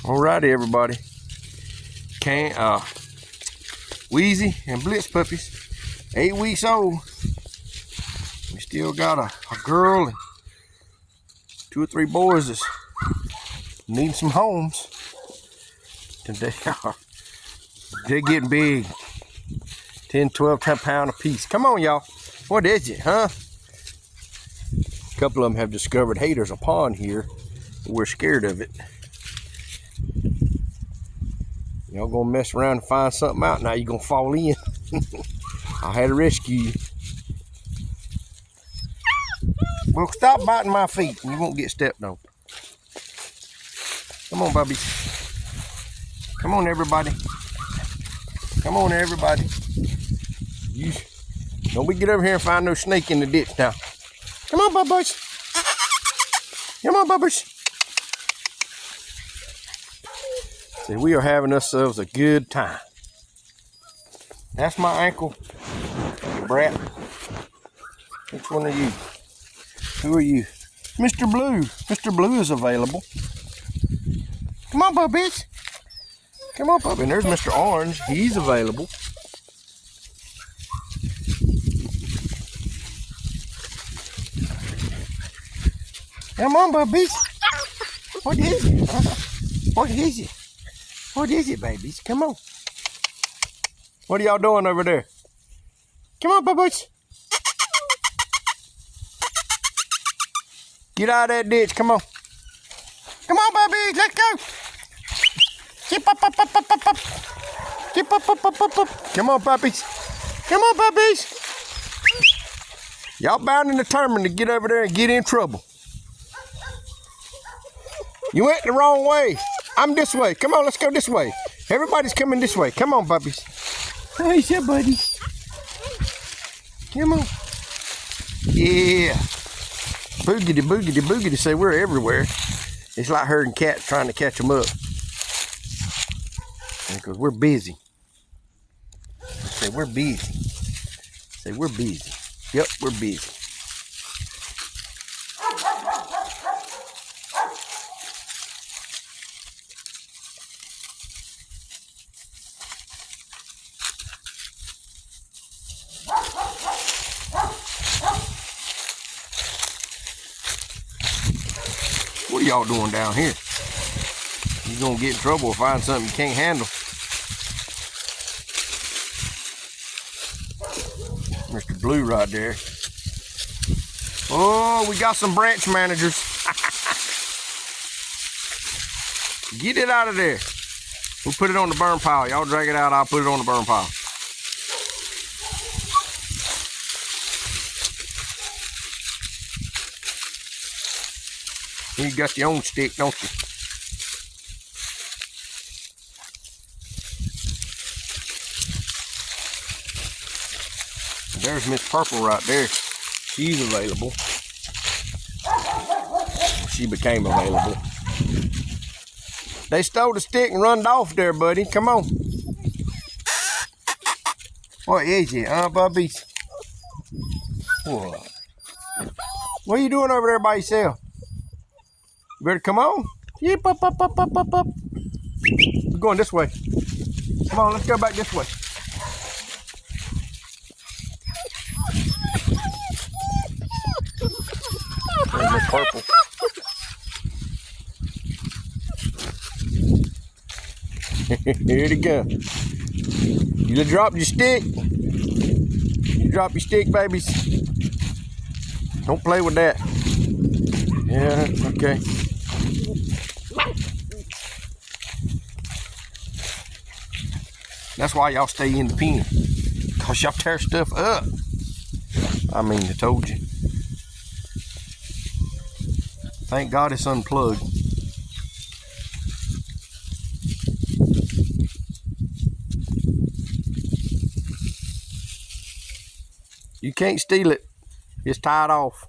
Alrighty, everybody. Wheezey and Blitz puppies, 8 weeks old. We still got a girl and 2 or 3 boys that's needing some homes. They're getting big. 10, 12 pound a piece. Come on, y'all. What is it, huh? A couple of them have discovered haters a pond here. We're scared of it. Y'all gonna mess around and find something out. Now you're gonna fall in. I had to rescue you. Well, stop biting my feet and you won't get stepped on. Come on, Bubby. Come on, everybody. Come on, everybody. You don't we get over here and find no snake in the ditch now. Come on, Bubba's. Come on, Bubba's. See, we are having ourselves a good time. That's my ankle, brat. Which one are you? Who are you? Mr. Blue. Mr. Blue is available. Come on, puppies. Come on, puppy. And there's Mr. Orange. He's available. Come on, puppies. What is it? What is it? What is it, babies? Come on. What are y'all doing over there? Come on, puppies. Get out of that ditch. Come on. Come on, puppies. Let's go. Keep up, up, up, up, up, up. Keep up, up, up, up, up. Come on, puppies. Come on, puppies. Y'all bound and determined to get over there and get in trouble. You went the wrong way. I'm this way. Come on, let's go this way. Everybody's coming this way. Come on, puppies. Hey, yeah, buddy. Come on. Yeah. Boogity, boogity, boogity. Say we're everywhere. It's like herding cats trying to catch them up. Because we're busy. Say we're busy. Say we're busy. Yep, we're busy. What are y'all doing down here? You're gonna get in trouble or find something you can't handle. Mr. Blue right there. Oh, we got some branch managers. Get it out of there. We'll put it on the burn pile. Y'all drag it out, I'll put it on the burn pile. You got your own stick, don't you? There's Miss Purple right there. She's available. She became available. They stole the stick and run off there, buddy. Come on. What is it, puppies? What? What are you doing over there by yourself? You better come on. Yep, up, up, up, up, up, up. We're going this way. Come on, let's go back this way. There's Miss Purple. Here it goes. You dropped your stick. You drop your stick, babies. Don't play with that. Yeah, okay. That's why y'all stay in the pen. Because y'all tear stuff up. I mean, I told you. Thank God it's unplugged. You can't steal it. It's tied off.